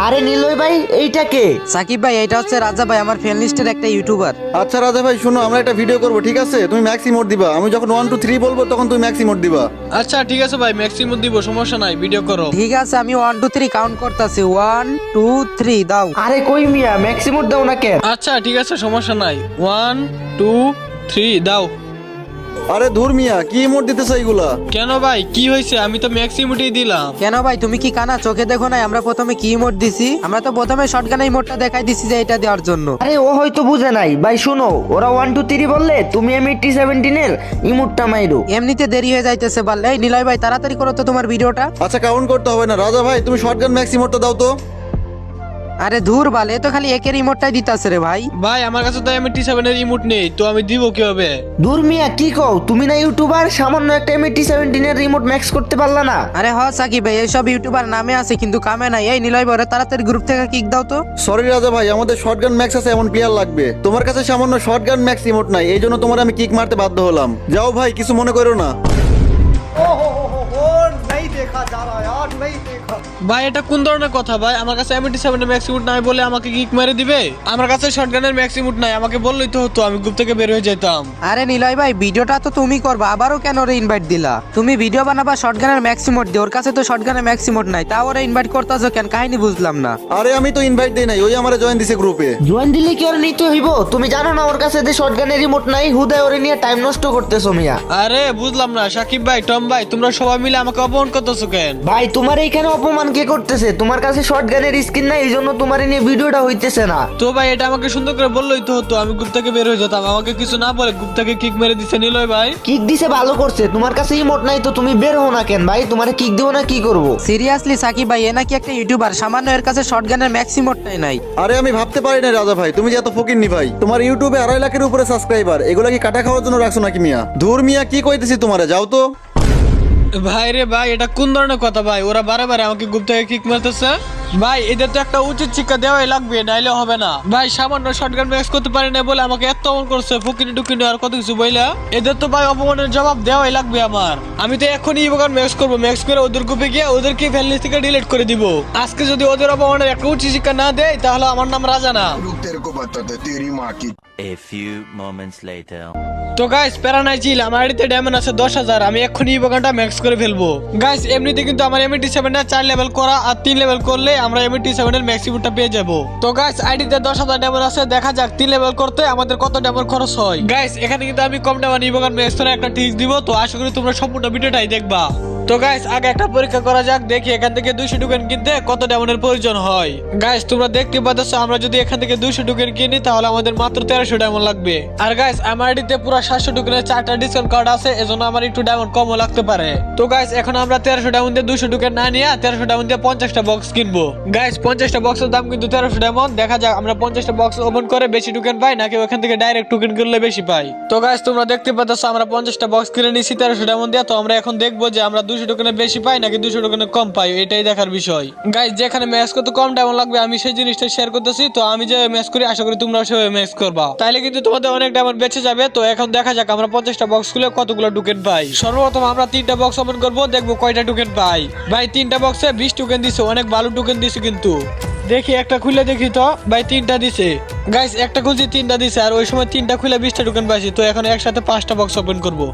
আরে নিলয় ভাই, এইটা কে? সাকিব ভাই, এটা হচ্ছে রাজা ভাই, আমার ফ্রেন্ড লিস্টের একটা ইউটিউবার। আচ্ছা রাজা ভাই শুনো, আমরা একটা ভিডিও করবো, ঠিক আছে? তুমি ম্যাক্স ইমোট দিবা, আমি যখন 1 2 3 বলবো তখন তুমি ম্যাক্স ইমোট দিবা। আচ্ছা ঠিক আছে ভাই, ম্যাক্সিমাম দিব, সমস্যা নাই, ভিডিও করো। ঠিক আছে, আমি 1 2 3 কাউন্ট করতেছি। 1 2 3 দাও। আরে কই মিয়া, ম্যাক্সিমোট দাও না কেন? আচ্ছা ঠিক আছে, সমস্যা নাই। 1 2 3 দাও। আরে ধুর মিয়া, কি ইমোট দিতেছ এইগুলা? কেন ভাই, কি হয়েছে? আমি তো ম্যাক্সিমুটেই দিলাম। কেন ভাই, তুমি কি কানা চোখে দেখো নাই আমরা প্রথমে কি ইমোট দিছি? আমরা তো প্রথমে শটগানের ইমোটটা দেখাই দিছি যে এটা দেওয়ার জন্য। আরে ও হয়তো বুঝে নাই ভাই। শুনো, ওরা 1 2 3 বললে তুমি M8017 এর ইমোটটা মাইরো। এমনিতে দেরি হয়ে যাইতেছে বল। এই নিলয় ভাই, তাড়াতাড়ি করো তো তোমার ভিডিওটা। আচ্ছা কাউন্ট করতে হবে না, রাজা ভাই তুমি শটগান ম্যাক্স ইমোটটা দাও তো। আরে ধুর বাল, এ তো খালি একের ইমোটটাই দিতাছে রে ভাই। ভাই আমার কাছে তো M87 এর রিমোট নেই, তো আমি দিব কিভাবে? দূর মিয়া, কি কও? তুমি না ইউটিউবার, সামান্য একটা M8017 এর রিমোট ম্যাক্স করতে পারলা না? আরে হ সাকিব ভাই, এইসব ইউটিউবার নামে আছে কিন্তু কামে নাই। এই নিলয় ভাই, ওরে তাড়াতাড়ি গ্রুপ থেকে কিক দাও তো। সরি রাজা ভাই, আমাদের শটগান ম্যাক্স আছে, এমন প্লেয়ার লাগবে। তোমার কাছে সামান্য শটগান ম্যাক্স ইমোট নাই, এই জন্য তোমার আমি কিক মারতে বাধ্য হলাম। যাও ভাই, কিছু মনে করো না। ভাই এটা কোন ধরনের কথা ভাই? আমার কাছে M87 এর ম্যাক্সিমুট নাই বলে আমাকে কিক মেরে দিবে? আমার কাছে শটগানের ম্যাক্সিমুট নাই, আমাকে বললেই তো হতো, আমি গ্রুপ থেকে বের হয়ে যেতাম। আরে নিলয় ভাই, ভিডিওটা তো তুমি করবা, আবারও কেন ওরে ইনভাইট দিলা? তুমি ভিডিও বানাবা শটগানের ম্যাক্সিমোট দিয়ে, ওর কাছে তো শটগানের ম্যাক্সিমোট নাই, তাও ওরে ইনভাইট করতেছো কেন? কাহিনী বুঝলাম না। আরে আমি তো ইনভাইট দেই নাই, ওই আমারে জয়েন দিছে গ্রুপে। জয়েন দিলে কি আর নিতে হইব? তুমি জানো না ওর কাছে যে শটগানের রিমোট নাই? হুদায় ওরে নিয়ে টাইম নষ্ট করতেছো মিয়া। আরে বুঝলাম না, সাকিব ভাই, টম ভাই, তোমরা সবাই মিলে আমাকে অপমান করতেছো কেন? ভাই তোমার এইখানে অপমান কে করতেছে? তোমার কাছে শটগানের স্কিন নাই, এই জন্য তোমার নিয়ে ভিডিওটা হইতেছে না। তো ভাই এটা আমাকে সুন্দর করে বললেই তো হতো, আমি গ্রুপ থেকে বের হয়ে যেতাম। আমাকে কিছু না বলে গ্রুপ থেকে কিক মেরে দিছে নিলয় ভাই। কিক দিছে ভালো করছে, তোমার কাছে ইমোট নাই তো তুমি বের হও না কেন ভাই? তোমারে কিক দিও না কি করব? সিরিয়াসলি সাকিব ভাই, এ নাকি একটা ইউটিউবার, সামান্য এর কাছে শটগানের ম্যাক্সিমোটটাই নাই। আরে আমি ভাবতে পারি না রাজা ভাই, তুমি যে এত ফকিরনি ভাই। তোমার ইউটিউবে 2.5 লাখের উপরে সাবস্ক্রাইবার, এগুলা কি কাটা খাওয়ার জন্য রাখছো নাকি মিয়া? ধুর মিয়া, কি কইতেছি তোমারে, যাও তো। ভাই রে ভাই, এটা কোন ধরনের কথা ভাই? ওরা বারে বারে আমাকে গ্রুপ থেকে কিক মারতেছে। ভাই এদের তো একটা উচিত শিক্ষা দেওয়াই লাগবে, নাইলে হবে না ভাই। সামান্য শটগান ম্যাক্স করতে পারি না বলে আমাকে এত অপমান করছে, ফুকিনি টুকিনি আর কত কিছু বইলা। এদের তো ভাই অপমানের জবাব দেওয়াই লাগবে আমার। আমি তো এখনই ইভোগান ম্যাক্স করবো, ম্যাক্স করে ওদের গ্রুপে গিয়ে ওদেরকে ফ্যান লিস্ট থেকে ডিলিট করে দিব। আজকে যদি ওদের অপমানের একটা উচিত শিক্ষা না দেয়, তাহলে আমার নাম রাজা না। रुक तेरे को बताते तेरी माँ की। A few moments later. তো গাইস প্যারা নাই চিল, আমার আইডিতে ডায়মন্ড আছে 10,000, আমি এক্ষুনি ইভোগানটা ম্যাক্স করে ফেলবো। গাইস এমনিতে কিন্তু আমার M87 এর 4 লেভেল করা আর 3 লেভেল করলে আমরা M87 এর ম্যাক্সিমুটটা পেয়ে যাবো। তো গাইস আইডিতে 10,000 ডায়মন্ড আছে, দেখা যাক 3 লেভেল করতে আমাদের কত ডায়মন্ড খরচ হয়। গাইস এখানে কিন্তু আমি কম ডায়মন্ড ইভোগান ম্যাক্স করে একটা টিপস দিব, তো আশা করি তোমরা সম্পূর্ণ ভিডিওটাই দেখবা। তো গাইস আগে একটা পরীক্ষা করা যাক, দেখি এখান থেকে 200 টোকেন কিনতে কত ডায়মন্ডের প্রয়োজন হয়। গাইস তোমরা দেখতে পাচ্ছ, আমরা যদি এখান থেকে 200 টোকেন কিনি তাহলে আমাদের মাত্র 1300 ডায়মন্ড লাগবে। আর গাইস আমার আইডিতে পুরো 700 টোকেনের 4টা ডিসকাউন্ট কার্ড আছে, এজন্য আমার একটু ডায়মন্ড কমও লাগতে পারে। তো গাইস এখন আমরা 1300 ডায়মন্ড দিয়ে 200 টোকেন না নিয়ে 1300 ডায়মন্ড দিয়ে 50টা বক্স কিনবো। গাইস 50টা বক্সের দাম কিন্তু 1300 ডায়মন্ড। দেখা যাক আমরা 50টা বক্স ওপেন করে বেশি টোকেন পাই নাকি ওখান থেকে ডাইরেক্ট টোকেন কিনলে বেশি পাই। তো গাইস তোমরা দেখতে পাচ্ছ, আমরা 50টা বক্স কিনে নিছি 1300 ডায়মন্ড দিয়ে। তো আমরা এখন দেখবো যে আমরা 200 টোকেনের বেশি পাই নাকি 200 টোকেনের কম পাই, এটাই দেখার বিষয়। গাইস যেখানে ম্যাচ করতে কম ডায়মন্ড লাগবে আমি সেই জিনিসটা শেয়ার করতেছি। তো আমি যে ম্যাচ করি আশা করি তোমরাও সেভাবে ম্যাচ করবা, তাইলে কিন্তু তোমাদের অনেক ডায়মন্ড বেঁচে যাবে। তো এখন দেখা যাক আমরা 50টা বক্স খুলে কতগুলো টোকেন পাই। সর্বপ্রথম আমরা 3টা বক্স ওপেন করবো, দেখবো কয়টা টোকেন পাই। ভাই 3টা বক্সে 20 টোকেন দিছে, অনেক ভালো টোকেন দিছে কিন্তু। দেখি একটা খুলে দেখি তো, ভাই 3টা দিছে। গাইস একটা খুলছি 3টা দিছে, আর ওই সময় 3টা খুলে 20টা টোকেন পাইছি। তো এখন একসাথে 5টা বক্স ওপেন করবো।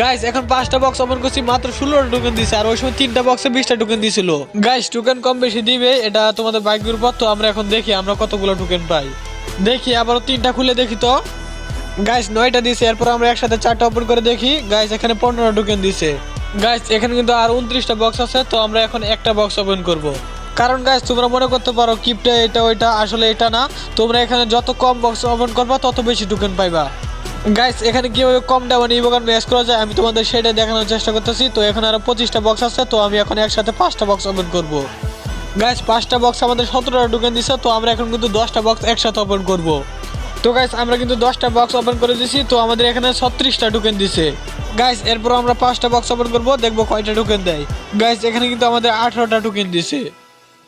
গাইস এখন 5টা বক্স ওপেন করছি, মাত্র 16টা টোকেন দিছে, আর ওই সময় 3টা বক্সে 20টা টোকেন দিছিল। গাইস টোকেন কম বেশি দিবে, এটা তোমাদের ভাগ্যের উপর। তো আমরা এখন দেখি আমরা কতগুলো টোকেন পাই। দেখি আবারও 3টা খুলে দেখি তো, গাইস 9টা দিছে। এরপর আমরা একসাথে 4টা ওপেন করে দেখি, গাইস এখানে 15টা টোকেন দিছে। গাইস এখানে কিন্তু আর 29টা বক্স আছে। তো আমরা এখন একটা বক্স ওপেন করব। কারণ গাইস তোমরা মনে করতে পারো কিপটা এটা ওইটা, আসলে এটা না। তোমরা এখানে যত কম বক্স ওপেন করবা তত বেশি টোকেন পাইবা। গাইস এখানে কিভাবে কম ডায়মন্ড ইভোগান ম্যাচ করা যায় আমি তোমাদের সেটা দেখানোর চেষ্টা করতেছি। তো এখানে আরো 25টা বক্স আছে, তো আমি এখন একসাথে 5টা বক্স ওপেন করব। গাইস 5টা বক্স আমাদের 17টা টোকেন দিছে। তো আমরা এখন কিন্তু 10টা বক্স একসাথে ওপেন করব। তো গাইস আমরা কিন্তু 10টা বক্স ওপেন করে দিছি, তো আমাদের এখানে 36টা টোকেন দিছে। গাইস এরপর আমরা 5টা বক্স ওপেন করব, দেখবো কয়টা টোকেন দেয়। গাইস এখানে কিন্তু আমাদের 18টা টোকেন দিছে।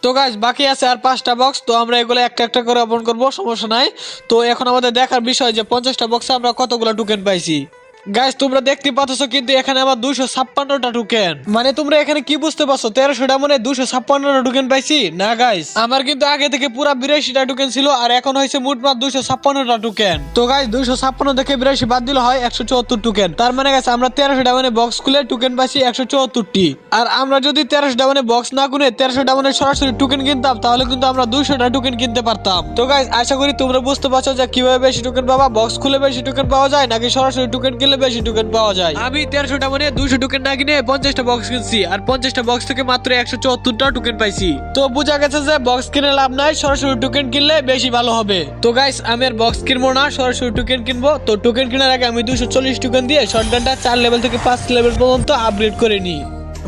তো গাইস বাকি আছে আর 5টা বক্স, তো আমরা এগুলো একটা একটা করে ওপেন করব, সমস্যা নাই। তো এখন আমাদের দেখার বিষয় যে 50টা বক্সে আমরা কতগুলো টোকেন পাইছি। গাইস তোমরা দেখতে পাচ্ছ কিন্তু এখানে আমার 256টা টোকেন। মানে তোমরা এখানে কি বুঝতে পারছো 1300 ডায়মন্ডে 256টা টোকেন পাইছি না গাইস? আমার কিন্তু আগে থেকে পুরা 82টা টোকেন ছিল আর এখন হয়েছে মোটমাট 256টা টোকেন। তো গাইস 256 থেকে 82 বাদ দিলে হয় 174 টোকেন। তার মানে গাইস আমরা 1300 ডায়মন্ডে বক্স খুলে টোকেন পাইছি 174টি। আর আমরা যদি 1300 ডায়মন্ডে বক্স না কিনে 1300 ডায়মন্ডে সরাসরি টোকেন কিনতাম তাহলে কিন্তু আমরা 200টা টোকেন কিনতে পারতাম। তো গাইস আশা করি তোমরা বুঝতে পারছো যে কিভাবে বেশি টোকেন পাবা, বক্স খুলে বেশি টোকেন পাওয়া যায় নাকি সরাসরি টোকেন কিনলে বেশি টোকেন পাওয়া যায়। আমি 1300টা মানে 200 টোকেন না কিনে 50টা বক্স কিনছি আর 50টা বক্স থেকে মাত্র 174টা টোকেন পাইছি। তো বোঝা গেছে যে বক্স কিনে লাভ নাই, সরাসরি টোকেন কিনলে বেশি ভালো হবে। তো গাইস আমি আর বক্স কিনবো না, সরাসরি টোকেন কিনবো। তো টোকেন কেনার আগে আমি 240 টোকেন দিয়ে শটগানটা 4 লেভেল থেকে 5 লেভেল পর্যন্ত আপগ্রেড করে নিই।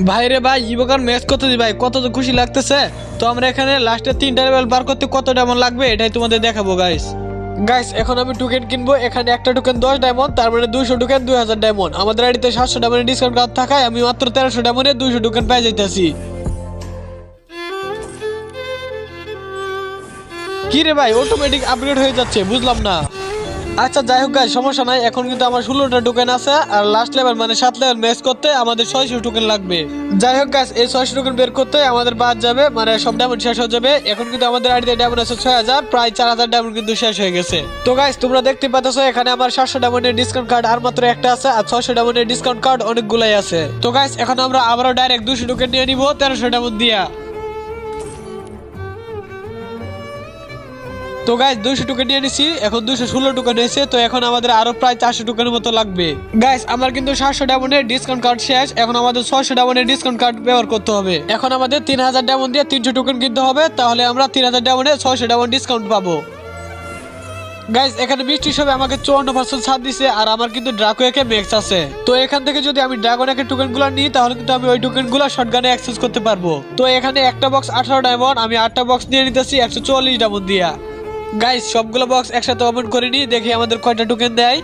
ভাই রে ভাই ইবোকার ম্যাচ কত দি ভাই, কত তো খুশি লাগতেছে। তো আমরা এখানে লাস্টে 3টা লেভেল পার করতে কত ডায়মন্ড লাগবে এটাই তোমাদের দেখাবো গাইস। গাইস এখন আমি টোকেন কিনবো। এখানে একটা টোকেন 10 ডায়মন্ড, তার মানে 200 টোকেন 2000 ডায়মন্ড। আমাদের আইডিতে 700 ডায়মন্ডের ডিসকাউন্ট কার্ড থাকায় আমি মাত্র 1300 ডায়মন্ডে 200 টোকেন পেয়ে যাইতাছি। কি রে ভাই অটোমেটিক আপগ্রেড হয়ে যাচ্ছে, বুঝলাম না। আচ্ছা যাই হোক গাইস সমস্যা নাই, এখন কিন্তু আমার 16টা টোকেন আছে আর লাস্ট লেভেল মানে 7 লেভেল ম্যাচ করতে আমাদের 600 টোকেন লাগবে। যাই হোক গাইস এই 600 টোকেন বের করতে আমাদের বাদ যাবে, মানে সব ডায়মন্ড শেষ হয়ে যাবে। এখন কিন্তু আমাদের আইডিতে ডায়মন্ড আছে 6000, প্রায় 4000 ডায়মন্ড কিন্তু শেষ হয়ে গেছে। তো গাইস তোমরা দেখতে পাচ্ছ এখানে আমার 700 ডায়মন্ডের ডিসকাউন্ট কার্ড আর মাত্র একটা আছে আর 600 ডায়মন্ডের ডিসকাউন্ট কার্ড অনেকগুলাই আছে। তো গাইস এখন আমরা আবারও ডাইরেক্ট 200 টোকেন নিয়ে নিব 1300 ডায়মন্ড দিয়া। তো গাইস 200 টোকেন নিয়ে নিছি, এখন 216 টোকেন হয়েছে। তো এখন আমাদের আরো প্রায় 400 টোকেনের মতো লাগবে। গাইস আমার কিন্তু 700 ডায়মন্ডের ডিসকাউন্ট কার্ড শেষ, এখন আমাদের 600 ডায়মন্ডের ডিসকাউন্ট কার্ড ব্যবহার করতে হবে। এখন আমাদের 3000 ডায়মন্ড দিয়ে 300 টোকেন কিনতে হবে, তাহলে আমরা 3000 ডায়মন্ডে 600 ডায়মন্ড ডিসকাউন্ট পাবো। গাইস এখানে বৃষ্টি সবে আমাকে 54% ছাড় দিছে আর আমার কিন্তু ড্রাকোয়াকে ম্যাক্স আছে। তো এখান থেকে যদি আমি ড্রাগনের টোকেনগুলো নিই তাহলে কিন্তু আমি ওই টোকেনগুলো শটগানে অ্যাক্সেস করতে পারবো। তো এখানে একটা বক্স 18 ডায়মন্ড, আমি 8টা বক্স নিয়ে নিতেছি 144 ডায়মন্ড দিয়া। গাইস সবগুলো বক্স একসাথে ওপেন করে নি, দেখি আমাদের কয়টা টোকেন দেয়।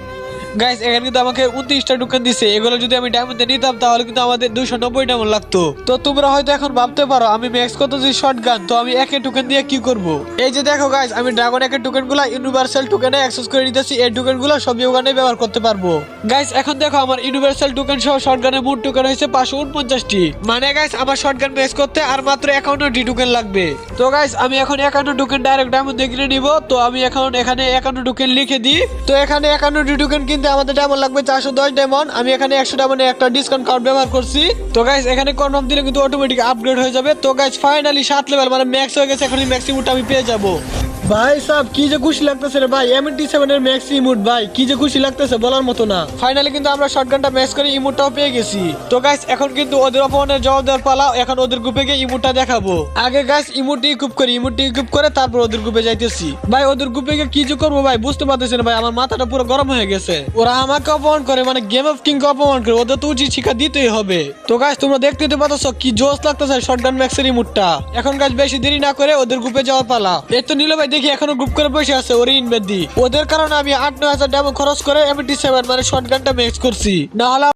গাইস এখানে কিন্তু আমাকে 29টা টোকেন দিছে, এগুলো যদি আমি ডায়মন্ডে নিতাম তাহলে কিন্তু আমাদের 290 ডায়মন্ড লাগতো। তো তোমরা হয়তো এখন ভাবতে পারো আমি ম্যাক্স করতেছি শটগান, তো আমি একে টোকেন দিয়ে কি করব। এই যে দেখো গাইস আমি ড্রাগন একের টোকেনগুলো ইউনিভার্সাল টোকেনে অ্যাক্সেস করে নিতেছি, এই টোকেনগুলো সব ওখানে ব্যবহার করতে পারবো। গাইস এখন দেখো আমার ইউনিভার্সাল টোকেন সহ শটগানের মোট টোকেন হয়েছে 549টি। মানে গাইস আমার শটগান ম্যাক্স করতে আর মাত্র 51টি টোকেন লাগবে। তো গাইস আমি এখন 51 টোকেন ডাইরেক্ট ডায়মন্ড দিয়ে কিনে নিব। তো আমি এখন এখানে 51 টোকেন লিখে দিই। তো এখানে 51টি টোকেন কিনতে আমাদের ডায়মন্ড লাগবে 410 ডায়মন্ড। আমি এখানে 100 ডায়মন্ডে একটা ডিসকাউন্ট কার্ড ব্যবহার করছি। তো গাইস এখানে কনফার্ম দিলে কিন্তু অটোমেটিক আপগ্রেড হয়ে যাবে। তো গাইস ফাইনালি 7 লেভেল মানে ম্যাক্স হয়ে গেছে, এখন ম্যাক্সিমামটা আমি পেয়ে যাব। ভাই সাহেব কি যে খুশি লাগতেছে রে ভাই, M87 এর ম্যাক্স ইমোট ভাই কি যে খুশি লাগতেছে বলার মতো না। ফাইনালি কিন্তু আমরা শটগানটা ম্যাচ করে ইমোটটাও পেয়ে গেছি। তো গাইস এখন কিন্তু ওদের অপমানের জবাব দেওয়ার পালা, এখন ওদের গ্রুপে গিয়ে ইমোটটা দেখাবো। আগে গাইস ইমোটটি ইকুইপ করি, ইমোটটি ইকুইপ করে তারপর ওদের গ্রুপে যাইতেছি। ভাই ওদের গ্রুপে গিয়ে কি যে করবো ভাই বুঝতে পারতেছি না ভাই, আমার মাথাটা পুরো গরম হয়ে গেছে। ওরা আমাকে অপমান করে, মানে গেম অফ কিং কে অপমান করে, ওদের তো উচিত শিক্ষা দিতেই হবে। তো গাইস তোমরা দেখতে পাচ্ছ কি জোশ লাগতেছে শটগান ম্যাক্সের ইমোটটা। এখন গাইস বেশি দেরি না করে ওদের গ্রুপে যাওয়ার পালা। এই তো নীল ভাই দেখি এখনো গ্রুপ করে বসে আছে, ওরে ইনভেট দি। ওদের কারণে আমি 8-9 হাজার ডায়মন্ড খরচ করে M87 মানে শটগানটা ম্যাক্স করছি, না হলে